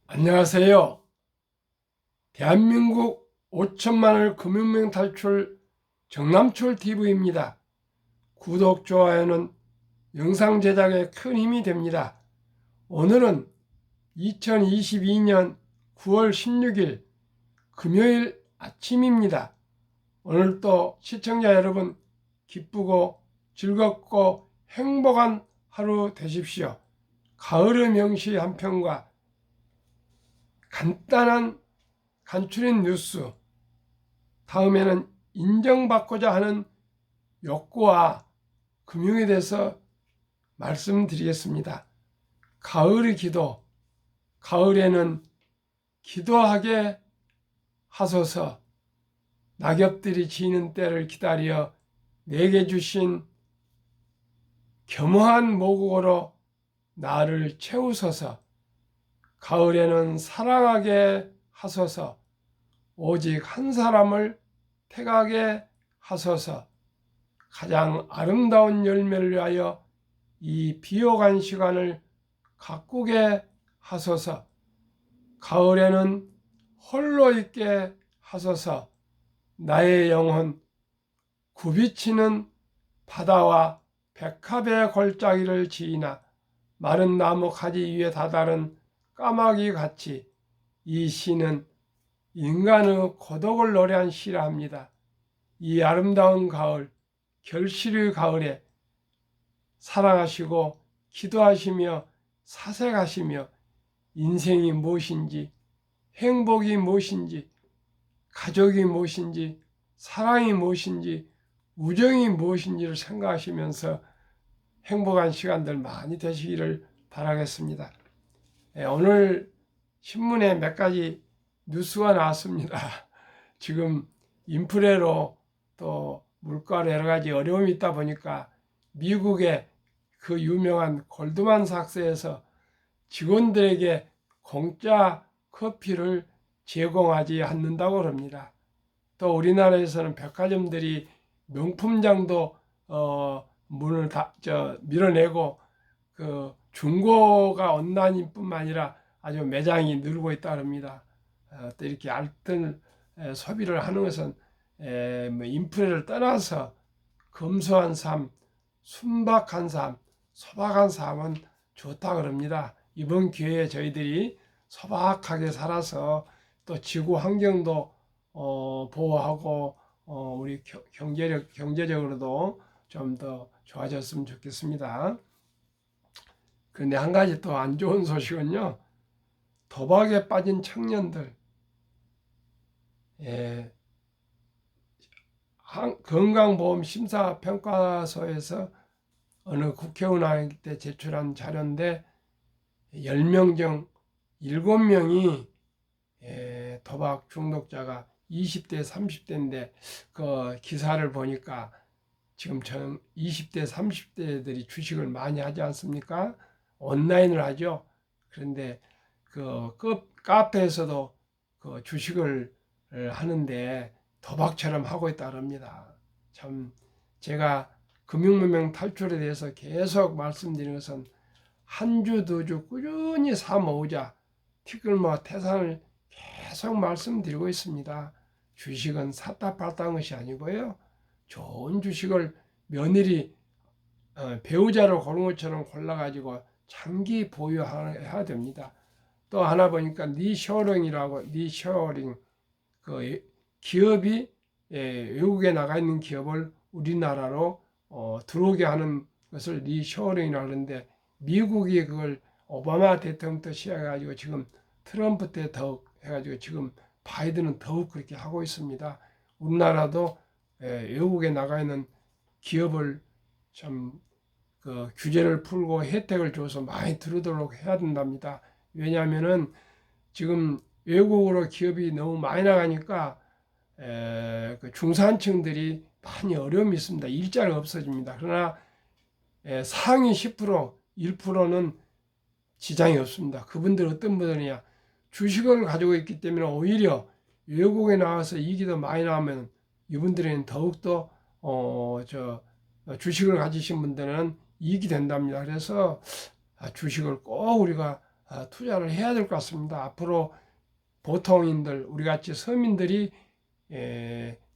안녕하세요. 대한민국 5천만을 금융명 탈출 정남철 TV입니다. 구독, 좋아요는 영상 제작에 큰 힘이 됩니다. 오늘은 2022년 9월 16일 금요일 아침입니다. 오늘도 시청자 여러분 기쁘고 즐겁고 행복한 하루 되십시오. 가을의 명시 한 편과 간단한 간추린 뉴스, 다음에는 인정받고자 하는 욕구와 금융에 대해서 말씀드리겠습니다. 가을의 기도, 가을에는 기도하게 하소서. 낙엽들이 지는 때를 기다려 내게 주신 겸허한 모국어로 나를 채우소서. 가을에는 사랑하게 하소서. 오직 한 사람을 택하게 하소서. 가장 아름다운 열매를 위하여 이 비옥한 시간을 가꾸게 하소서. 가을에는 홀로 있게 하소서. 나의 영혼 굽이치는 바다와 백합의 골짜기를 지이나 마른 나무 가지 위에 다다른 까마귀 같이 이 시는 인간의 고독을 노래한 시라 합니다. 이 아름다운 가을, 결실의 가을에 사랑하시고 기도하시며 사색하시며 인생이 무엇인지, 행복이 무엇인지, 가족이 무엇인지, 사랑이 무엇인지, 우정이 무엇인지를 생각하시면서 행복한 시간들 많이 되시기를 바라겠습니다. 오늘 신문에 몇 가지 뉴스가 나왔습니다. 지금 인플레로 또 물가로 여러 가지 어려움이 있다 보니까 미국의 그 유명한 골드만삭스에서 직원들에게 공짜 커피를 제공하지 않는다고 합니다. 또 우리나라에서는 백화점들이 명품장도 문을 밀어내고 그 중고가 온라인뿐만 아니라 아주 매장이 늘고 있다 합니다. 또 이렇게 알뜰 소비를 하는 것은 뭐 인플레를 떠나서 검소한 삶, 순박한 삶, 소박한 삶은 좋다 그럽니다. 이번 기회에 저희들이 소박하게 살아서 또 지구 환경도 보호하고 우리 경제적으로도 좀 더 좋아졌으면 좋겠습니다. 그런데 한 가지 또 안 좋은 소식은요. 도박에 빠진 청년들, 예, 건강보험심사평가소에서 어느 국회의원한테 제출한 자료인데 10명 중 7명이 도박 중독자가 20대, 30대인데 그 기사를 보니까 지금 20대, 30대들이 주식을 많이 하지 않습니까? 온라인을 하죠. 그런데 그 카페에서도 그 주식을 하는데 도박처럼 하고 있다 합니다. 참 제가 금융문명 탈출에 대해서 계속 말씀드리는 것은 한 주, 두 주 꾸준히 사 모으자. 티끌모아 태산을 계속 말씀드리고 있습니다. 주식은 샀다 팔다 한 것이 아니고요. 좋은 주식을 며느리 배우자를 고른 것처럼 골라가지고 장기 보유해야 됩니다. 또 하나 보니까 리쇼링이라고 리쇼링 그 기업이 외국에 나가 있는 기업을 우리나라로 들어오게 하는 것을 리쇼링이라고 하는데 미국이 그걸 오바마 대통령부터 시작해가지고 지금 트럼프 때 더욱 해가지고 지금 바이든은 더욱 그렇게 하고 있습니다. 우리나라도 외국에 나가 있는 기업을 좀 그 규제를 풀고 혜택을 줘서 많이 들어오도록 해야 된답니다. 왜냐하면은 지금 외국으로 기업이 너무 많이 나가니까 그 중산층들이 많이 어려움이 있습니다. 일자리가 없어집니다. 그러나 상위 10%, 1%는 지장이 없습니다. 그분들 어떤 분들이냐 주식을 가지고 있기 때문에 오히려 외국에 나와서 이익이 더 많이 나오면 이분들은 더욱더 주식을 가지신 분들은 이익이 된답니다. 그래서 주식을 꼭 우리가 투자를 해야 될 것 같습니다. 앞으로 보통인들, 우리 같이 서민들이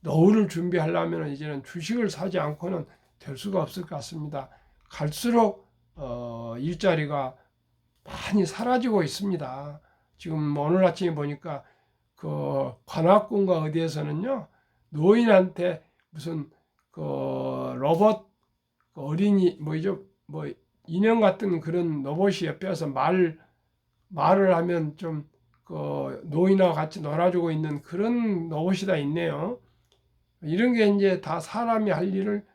노후를 준비하려면 이제는 주식을 사지 않고는 될 수가 없을 것 같습니다. 갈수록 일자리가 많이 사라지고 있습니다. 지금 오늘 아침에 보니까 그 관악군과 어디에서는요, 노인한테 무슨 그 로봇 어린이 뭐죠, 뭐 인형 같은 그런 로봇이 옆에서 말을 하면 좀 그 노인하고 같이 놀아주고 있는 그런 로봇이 다 있네요. 이런 게 이제 다 사람이 할 일을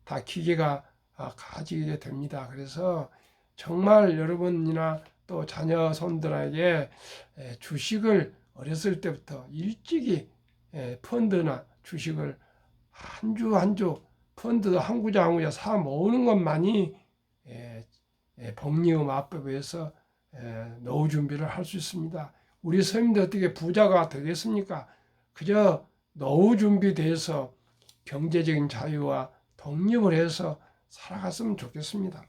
다 기계가 가지게 됩니다. 그래서 정말 여러분이나 또 자녀 손들에게 주식을 어렸을 때부터 일찍이 펀드나 주식을 한 주 한 주 펀드도 한 구자 한 구자 사 모으는 것만이 복리의 마법에서 노후 준비를 할 수 있습니다. 우리 서민들 어떻게 부자가 되겠습니까? 그저 노후 준비돼서 경제적인 자유와 독립을 해서 살아갔으면 좋겠습니다.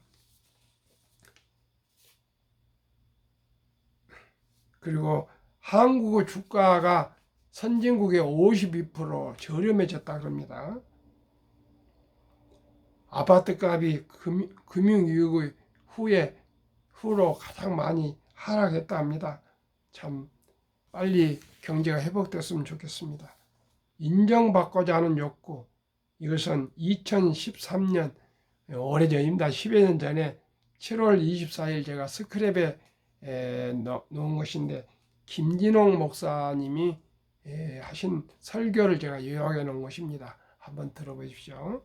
그리고 한국의 주가가 선진국의 52% 저렴해졌다 그럽니다. 아파트 값이 금융위기 후로 가장 많이 하락했다 합니다. 참 빨리 경제가 회복됐으면 좋겠습니다. 인정받고자 하는 욕구, 이것은 2013년 오래전입니다. 10여 년 전에 7월 24일 제가 스크랩에 놓은 것인데 김진홍 목사님이 하신 설교를 제가 요약해 놓은 것입니다. 한번 들어보십시오.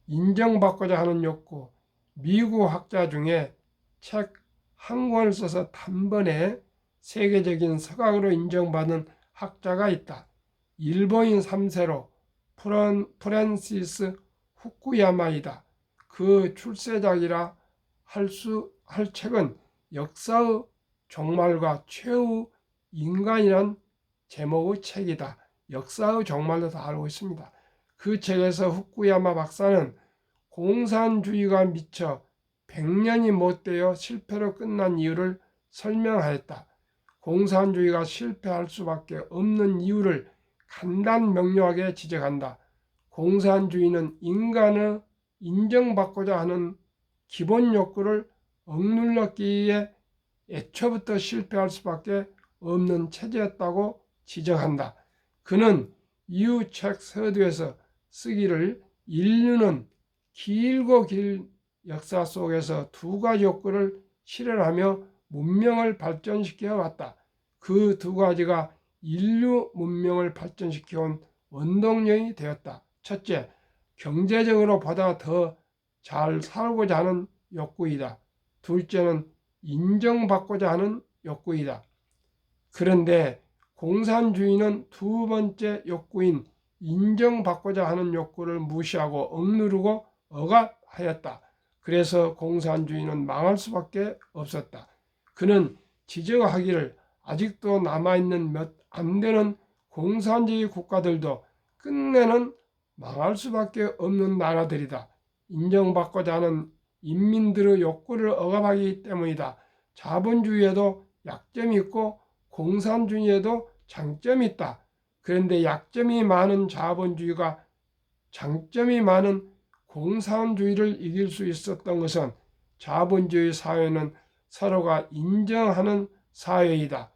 인정받고자 하는 욕구, 미국 학자 중에 책 한 권을 써서 단번에 세계적인 서각으로 인정받은 학자가 있다. 일본인 3세로 프란시스 후쿠야마이다. 그 출세작이라 할 책은 역사의 종말과 최후 인간이란 제목의 책이다. 역사의 종말도 다 알고 있습니다. 그 책에서 후쿠야마 박사는 공산주의가 미쳐 100년이 못 되어 실패로 끝난 이유를 설명하였다. 공산주의가 실패할 수밖에 없는 이유를 간단 명료하게 지적한다. 공산주의는 인간의 인정받고자 하는 기본 욕구를 억눌렀기에 애초부터 실패할 수밖에 없는 체제였다고 지적한다. 그는 이후 책 서두에서 쓰기를 인류는 길고 길 역사 속에서 두 가지 욕구를 실현하며 문명을 발전시켜 왔다. 그 두 가지가 인류 문명을 발전시켜온 원동력이 되었다. 첫째, 경제적으로 보다 더 잘 살고자 하는 욕구이다. 둘째는 인정받고자 하는 욕구이다. 그런데 공산주의는 두 번째 욕구인 인정받고자 하는 욕구를 무시하고 억누르고 억압하였다. 그래서 공산주의는 망할 수밖에 없었다. 그는 지적하기를 아직도 남아있는 몇 안 되는 공산주의 국가들도 끝내는 망할 수밖에 없는 나라들이다. 인정받고자 하는 인민들의 욕구를 억압하기 때문이다. 자본주의에도 약점이 있고 공산주의에도 장점이 있다. 그런데 약점이 많은 자본주의가 장점이 많은 공산주의를 이길 수 있었던 것은 자본주의 사회는 서로가 인정하는 사회이다.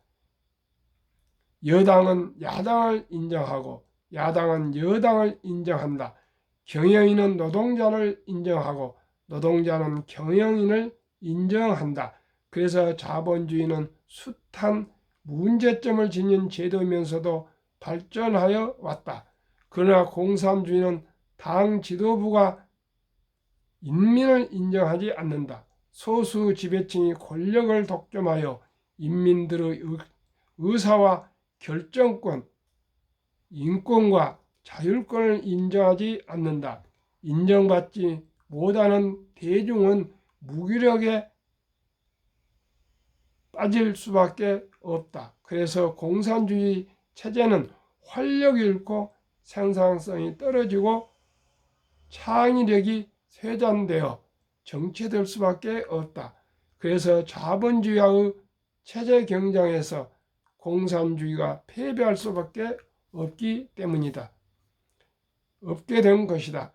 여당은 야당을 인정하고 야당은 여당을 인정한다. 경영인은 노동자를 인정하고 노동자는 경영인을 인정한다. 그래서 자본주의는 숱한 문제점을 지닌 제도이면서도 발전하여 왔다. 그러나 공산주의는 당 지도부가 인민을 인정하지 않는다. 소수 지배층이 권력을 독점하여 인민들의 의사와 결정권, 인권과 자율권을 인정하지 않는다. 인정받지 못하는 대중은 무기력에 빠질 수밖에 없다. 그래서 공산주의 체제는 활력이 잃고 생산성이 떨어지고 창의력이 쇠잔되어 정체될 수밖에 없다. 그래서 자본주의와의 체제 경쟁에서 공산주의가 패배할 수밖에 없기 때문이다. 없게 된 것이다.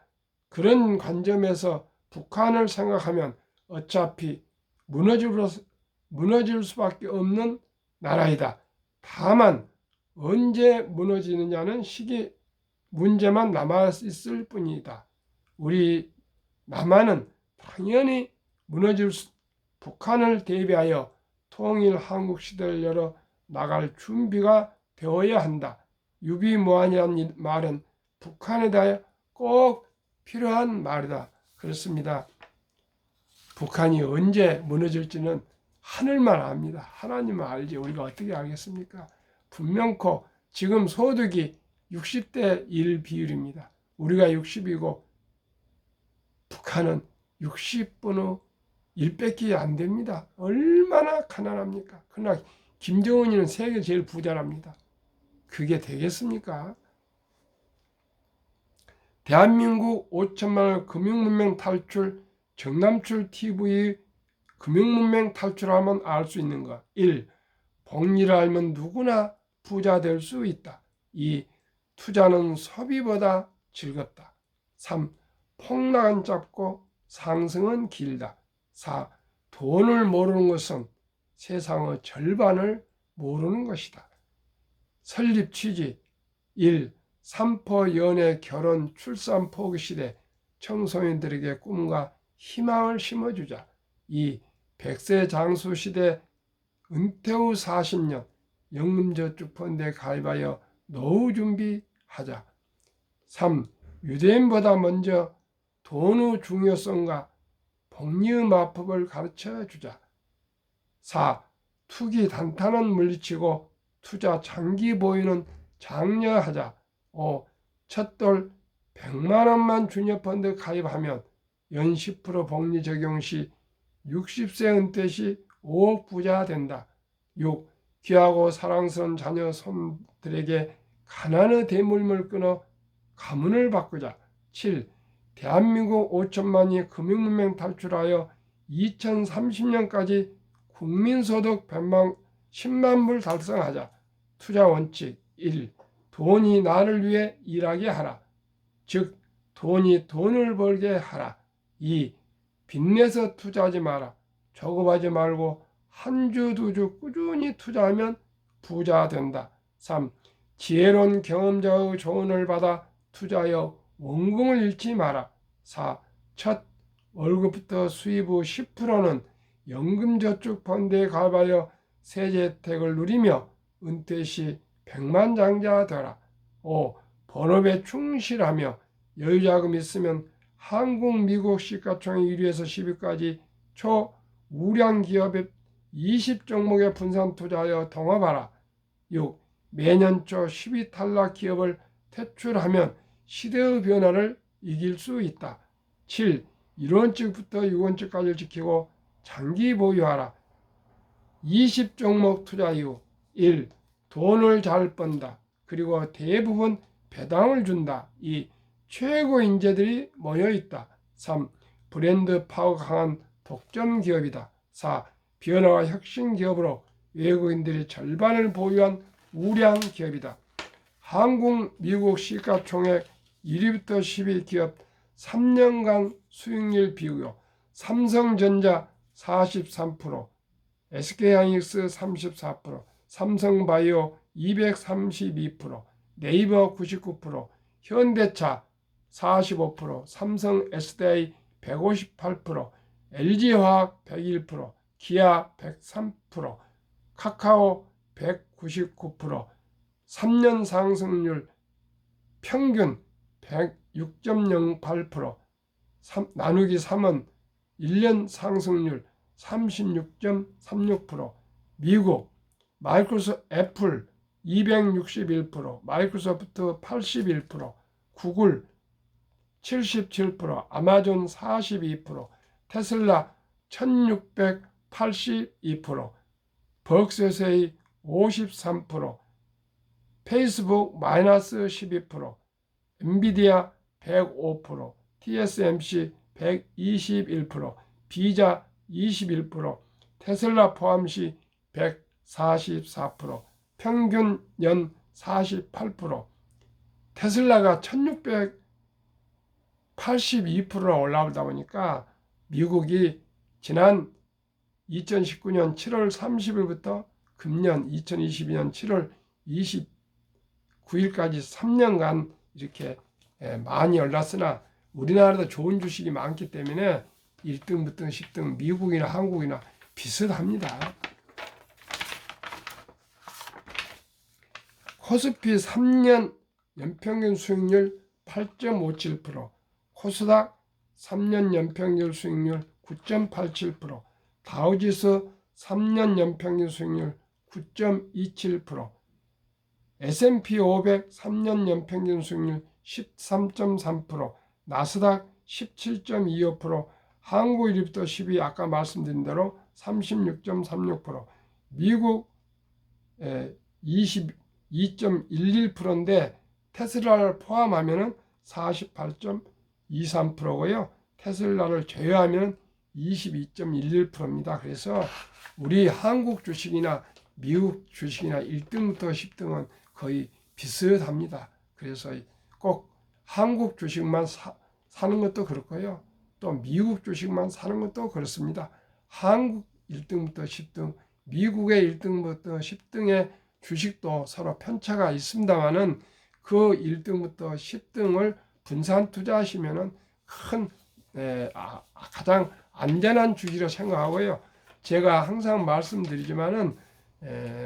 그런 관점에서 북한을 생각하면 어차피 무너질 수밖에 없는 나라이다. 다만 언제 무너지느냐는 시기 문제만 남아있을 뿐이다. 우리 남한은 당연히 북한을 대비하여 통일 한국 시대를 열어 나갈 준비가 되어야 한다. 유비무환이라는 말은 북한에 대하여 꼭 필요한 말이다. 그렇습니다. 북한이 언제 무너질지는 하늘만 압니다. 하나님은 알지 우리가 어떻게 알겠습니까? 분명코 지금 소득이 60대 1 비율입니다. 우리가 60이고 북한은 60분의 1밖에 안 됩니다. 얼마나 가난합니까? 그러나 김정은이는 세계 제일 부자랍니다. 그게 되겠습니까? 대한민국 5천만원 금융문명 탈출 정남출 TV 금융문명 탈출하면 알 수 있는 것. 1. 복리를 알면 누구나 부자 될 수 있다. 2. 투자는 소비보다 즐겁다. 3. 폭락은 짧고 상승은 길다. 4. 돈을 모르는 것은 세상의 절반을 모르는 것이다. 설립 취지 1. 삼포 연애 결혼 출산 포기 시대 청소년들에게 꿈과 희망을 심어주자. 2. 100세 장수 시대 은퇴 후 40년 연금저축펀드에 가입하여 노후 준비하자. 3. 유대인보다 먼저 돈의 중요성과 복리의 마법을 가르쳐주자. 4. 투기 단타는 물리치고 투자 장기 보유는 장려하자. 5. 첫돌 100만 원만 주녀펀드 가입하면 연 10% 복리 적용 시 60세 은퇴 시 5억 부자 된다. 6. 귀하고 사랑스러운 자녀 손들에게 가난의 대물림을 끊어 가문을 바꾸자. 7. 대한민국 5천만이 금융문명 탈출하여 2030년까지 국민소득 10만 불 달성하자. 투자 원칙 1. 돈이 나를 위해 일하게 하라. 즉 돈이 돈을 벌게 하라. 2. 빚내서 투자하지 마라. 조급하지 말고 한 주 두 주 꾸준히 투자하면 부자 된다. 3. 지혜로운 경험자의 조언을 받아 투자하여 원금을 잃지 마라. 4. 첫 월급부터 수입 후 10%는 연금저축펀드에 가입하여 세제 혜택을 누리며 은퇴 시 백만장자 되라. 5. 본업에 충실하며 여유자금 있으면 한국, 미국 시가총액 1위에서 10위까지 초우량 기업에 20종목에 분산 투자하여 동업하라. 6. 매년 초 10위 탈락 기업을 퇴출하면 시대의 변화를 이길 수 있다. 7. 1원칙부터 6원칙까지를 지키고 장기 보유하라. 20종목 투자 이후 1. 돈을 잘 번다. 그리고 대부분 배당을 준다. 2. 최고 인재들이 모여있다. 3. 브랜드 파워가 강한 독점 기업이다. 4. 변화와 혁신 기업으로 외국인들이 절반을 보유한 우량 기업이다. 한국, 미국 시가총액 1위부터 10위 기업 3년간 수익률 비교. 삼성전자 43%, SK하이닉스 34%, 삼성바이오 232%, 네이버 99%, 현대차 45%, 삼성 SDI 158%, LG화학 101%, 기아 103%, 카카오 199%, 3년 상승률 평균 106.08%, 나누기 3은 1년 상승률 36.36%, 미국 애플 261%, 마이크로소프트 81%, 구글 77%, 아마존 42%, 테슬라 1682%, 벅스세이 53%, 페이스북 마이너스 12%, 엔비디아 105%, TSMC 121%, 비자 21%, 테슬라 포함시 144%, 평균 연 48%, 테슬라가 1682%나 올라오다 보니까 미국이 지난 2019년 7월 30일부터 금년 2022년 7월 29일까지 3년간 이렇게 많이 올랐으나 우리나라도 좋은 주식이 많기 때문에 1등부터 10등 미국이나 한국이나 비슷합니다. 코스피 3년 연평균 수익률 8.57%, 코스닥 3년 연평균 수익률 9.87%, 다우지수 3년 연평균 수익률 9.27%, S&P 500 3년 연평균 수익률 13.3%, 나스닥 17.25%, 한국 1위부터 10위 아까 말씀드린 대로 36.36%, 미국 22.11%인데 테슬라를 포함하면 48.23%고요. 테슬라를 제외하면 22.11%입니다. 그래서 우리 한국 주식이나 미국 주식이나 1등부터 10등은 거의 비슷합니다. 그래서 꼭 한국 주식만 사는 것도 그렇고요. 또 미국 주식만 사는 것도 그렇습니다. 한국 1등부터 10등, 미국의 1등부터 10등의 주식도 서로 편차가 있습니다만은 그 1등부터 10등을 분산 투자하시면은 가장 안전한 주식이라고 생각하고요. 제가 항상 말씀드리지만은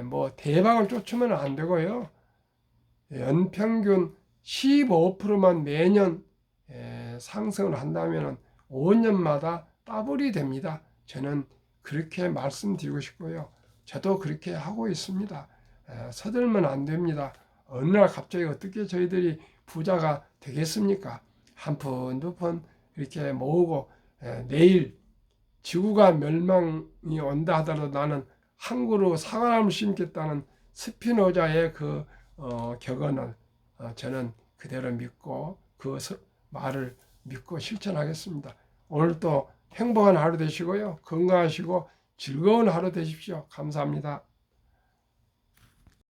뭐 대박을 쫓으면 안 되고요. 연평균 15%만 매년 상승을 한다면은 5년마다 더블이 됩니다. 저는 그렇게 말씀드리고 싶고요. 저도 그렇게 하고 있습니다. 서둘면 안 됩니다. 어느 날 갑자기 어떻게 저희들이 부자가 되겠습니까? 한 푼, 두 푼 이렇게 모으고 내일 지구가 멸망이 온다 하더라도 나는 한 그루 사과나무 심겠다는 스피노자의 그 격언을 저는 그대로 믿고 그 말을 믿고 실천하겠습니다. 오늘도 행복한 하루 되시고요. 건강하시고 즐거운 하루 되십시오. 감사합니다.